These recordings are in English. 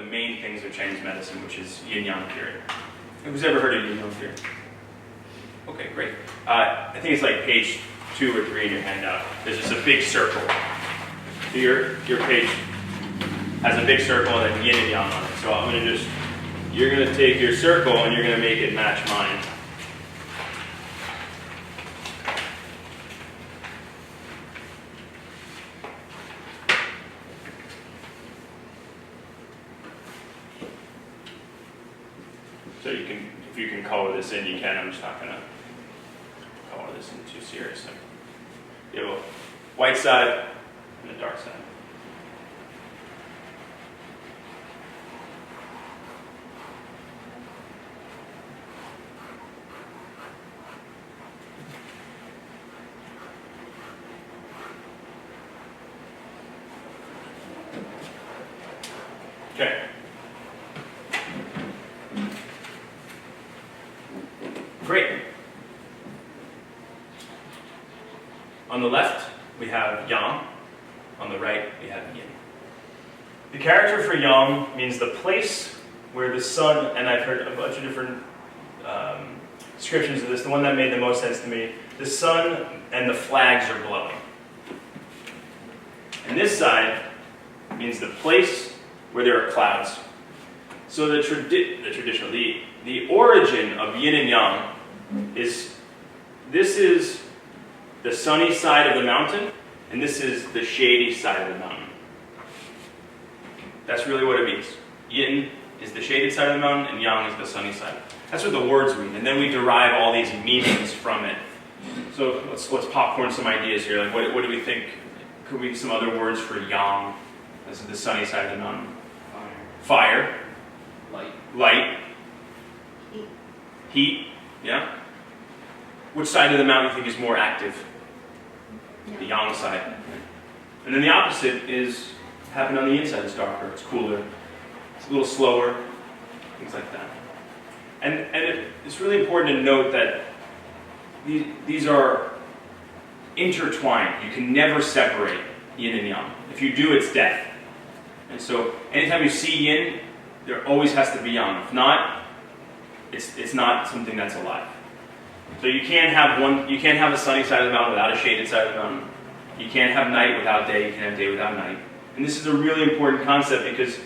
main things of Chinese medicine, which is Yin Yang theory. Who's ever heard of Yin Yang theory? Okay, great. I think it's like page 2 or 3 in your handout. There's just a big circle. So your page has a big circle and then Yin and Yang on it. So I'm going to just, you're going to take your circle and you're going to make it match mine. So you can, if you can color this in, you can. I'm just not going to color this in too seriously. You have a white side and a dark side. Okay. Great. On the left, we have Yang. On the right, we have Yin. The character for Yang means the place where the sun, and I've heard a bunch of different descriptions of this. The one that made the most sense to me, the sun and the flags are blowing. And this side means the place where there are clouds. So the origin of Yin and Yang is, this is the sunny side of the mountain, and this is the shady side of the mountain. That's really what it means. Yin is the shaded side of the mountain, and Yang is the sunny side. That's what the words mean, and then we derive all these meanings from it. So let's popcorn some ideas here. Like, what do we think? Could we some other words for Yang? This is the sunny side of the mountain. Fire. Light. Heat. Yeah. Which side of the mountain do you think is more active? The Yang side. And then the opposite is happened on the inside. It's darker. It's cooler. It's a little slower. Things like that. And it's really important to note that these are intertwined. You can never separate Yin and Yang. If you do, it's death. And so anytime you see Yin, there always has to be Yang. If not, it's not something that's alive. So you can't have a sunny side of the mountain without a shaded side of the mountain. You can't have night without day. You can't have day without night. And this is a really important concept because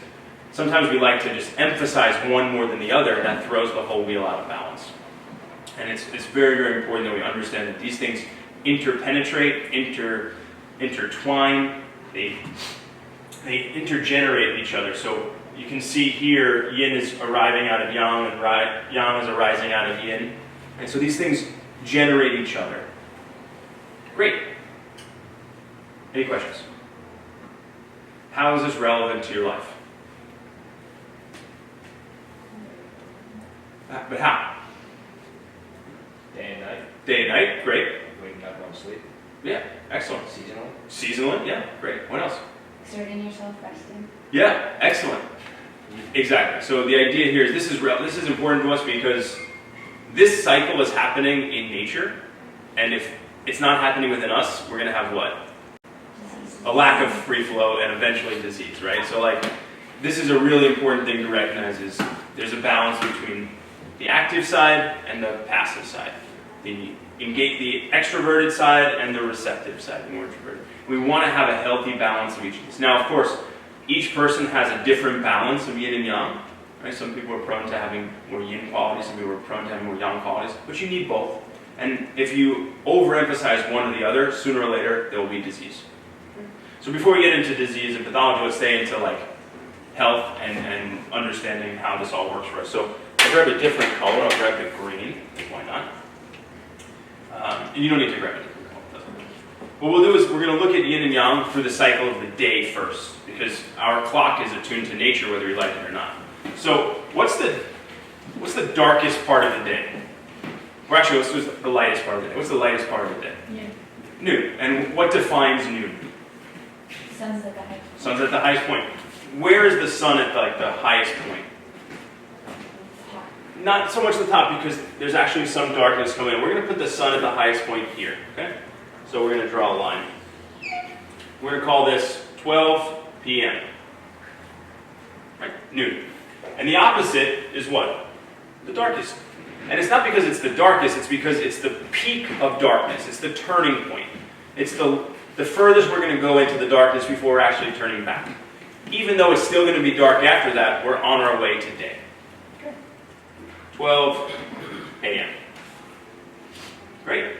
sometimes we like to just emphasize one more than the other, and that throws the whole wheel out of balance. And it's very, very important that we understand that these things interpenetrate, intertwine, they intergenerate each other. So you can see here, Yin is arriving out of Yang, and Yang is arising out of Yin. And so these things generate each other. Great. Any questions? How is this relevant to your life? But how? Day and night. Day and night, great. Waking up while asleep. Yeah, excellent. Seasonal. Seasonal, yeah, great. What else? Exerting yourself, resting. Yeah, excellent. Exactly. So the idea here is this is important to us because this cycle is happening in nature, and if it's not happening within us, we're going to have what? Disease. A lack of free flow and eventually disease, right? So like, this is a really important thing to recognize is there's a balance between the active side and the passive side. The extroverted side and the receptive side, the more introverted. We want to have a healthy balance of each of these. Now, of course, each person has a different balance of yin and yang. Right? Some people are prone to having more yin qualities, some people are prone to having more yang qualities, but you need both. And if you overemphasize one or the other, sooner or later, there will be disease. So before we get into disease and pathology, let's stay into like health and understanding how this all works for us. So I'll grab a different color. I'll grab the green. Why not? You don't need to grab a different color. What we'll do is we're going to look at yin and yang through the cycle of the day first, because our clock is attuned to nature whether we like it or not. So what's the darkest part of the day? Or actually, let's do the lightest part of the day. What's the lightest part of the day? Noon. Noon. And what defines noon? Sun's at the highest point. Sun's at the highest point. Where is the sun at the highest point? Top. Not so much the top, because there's actually some darkness coming in. We're going to put the sun at the highest point here. Okay? So we're going to draw a line. We're going to call this 12 p.m. Right? noon. And the opposite is what? The darkest. And it's not because it's the darkest, it's because it's the peak of darkness. It's the turning point. It's the furthest we're going to go into the darkness before we're actually turning back. Even though it's still going to be dark after that, we're on our way to day. 12 a.m. Great.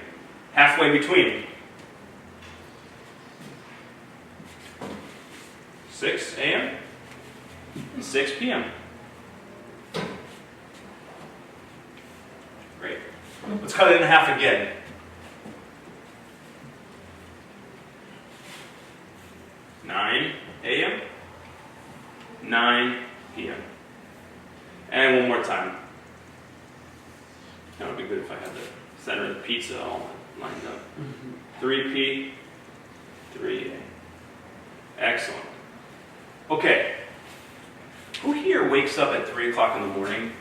Halfway between. 6 a.m. and 6 p.m. Great. Let's cut it in half again. 9 a.m. 9 p.m. And one more time. That would be good if I had the center of the pizza all lined up. 3p, 3a. Excellent. Okay. Who here wakes up at 3 o'clock in the morning,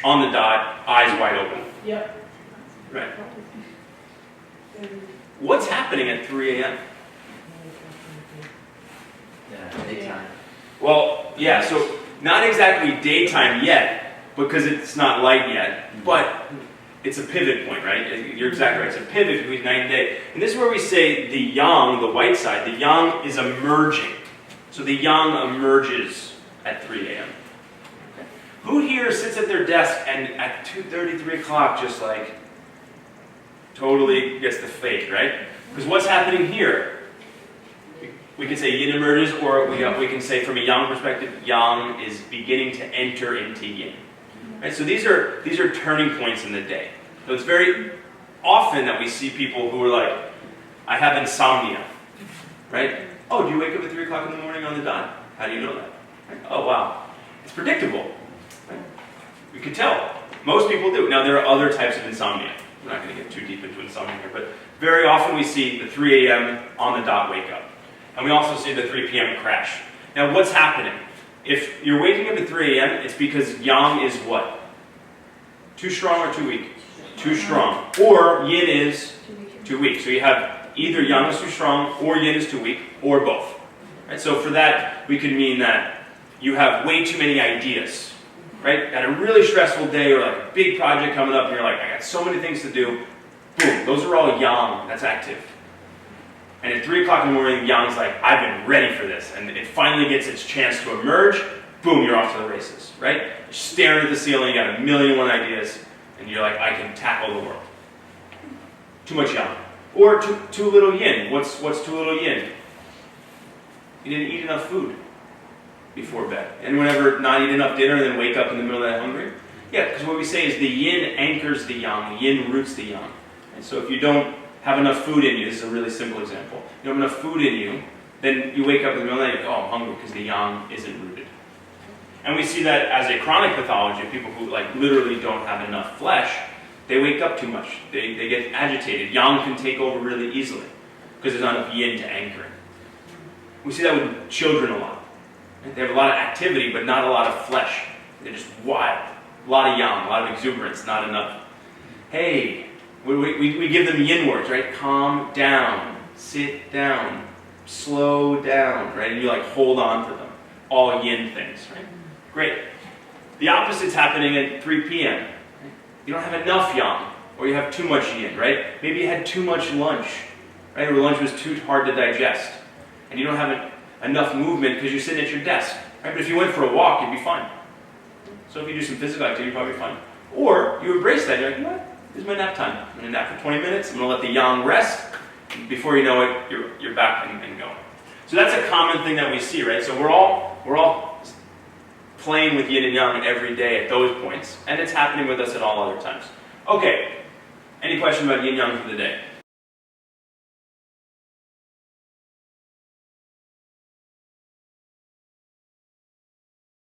on the dot, eyes wide open? Yep. Right. What's happening at 3 a.m.? Yeah, daytime. Well, yeah, so not exactly daytime yet, because it's not light yet, but it's a pivot point, right? You're exactly right. It's a pivot between night and day. And this is where we say the yang, the white side, the yang is emerging. So the yang emerges at 3 a.m. Okay. Who here sits at their desk and at 2:30, 3 o'clock just like totally gets the fade, right? Because what's happening here? We can say yin emerges, or we can say from a yang perspective, yang is beginning to enter into yin. Right? So these are turning points in the day. So it's very often that we see people who are like, I have insomnia, right? Oh, do you wake up at 3 o'clock in the morning on the dot? How do you know that? Right? Oh, wow. It's predictable. Right? We can tell. Most people do. Now, there are other types of insomnia. We're not going to get too deep into insomnia here, but very often we see the 3 a.m. on the dot wake up. And we also see the 3 p.m. crash. Now, what's happening? If you're waking up at 3 a.m., it's because yang is what? Too strong or too weak? Too strong. Or yin is too weak. So you have either yang is too strong, or yin is too weak, or both. Right? So for that, we could mean that you have way too many ideas. Right? At a really stressful day, or like a big project coming up, and you're like, I got so many things to do. Boom, those are all yang, that's active. And at 3 o'clock in the morning, yang's like, I've been ready for this. And it finally gets its chance to emerge. Boom, you're off to the races, right? You're staring at the ceiling, you got a million and one ideas, and you're like, I can tackle the world. Too much yang. Or too little yin. What's too little yin? You didn't eat enough food before bed. Anyone ever not eat enough dinner and then wake up in the middle of the night hungry? Yeah, because what we say is the yin anchors the yang, the yin roots the yang. And so if you don't have enough food in you, this is a really simple example. You don't have enough food in you, then you wake up in the middle of the night and you go, oh, I'm hungry, because the yang isn't rooted. And we see that as a chronic pathology, people who like literally don't have enough flesh, they wake up too much. They get agitated. Yang can take over really easily because there's not enough yin to anchor it. We see that with children a lot. They have a lot of activity, but not a lot of flesh. They're just wild. A lot of yang, a lot of exuberance, not enough. Hey, we give them yin words, right? Calm down, sit down, slow down, right? And you like hold on to them. All yin things, right? Great. The opposite's happening at 3 p.m. Right? You don't have enough yang, or you have too much yin, right? Maybe you had too much lunch, right? Or lunch was too hard to digest. And you don't have enough movement because you're sitting at your desk, right? But if you went for a walk, you'd be fine. So if you do some physical activity, you're probably fine. Or you embrace that, you're like, you know what? This is my nap time. I'm going to nap for 20 minutes. I'm going to let the yang rest. Before you know it, you're back and going. So that's a common thing that we see, right? So we're all playing with yin and yang every day at those points, and it's happening with us at all other times. Okay, any question about yin yang for the day?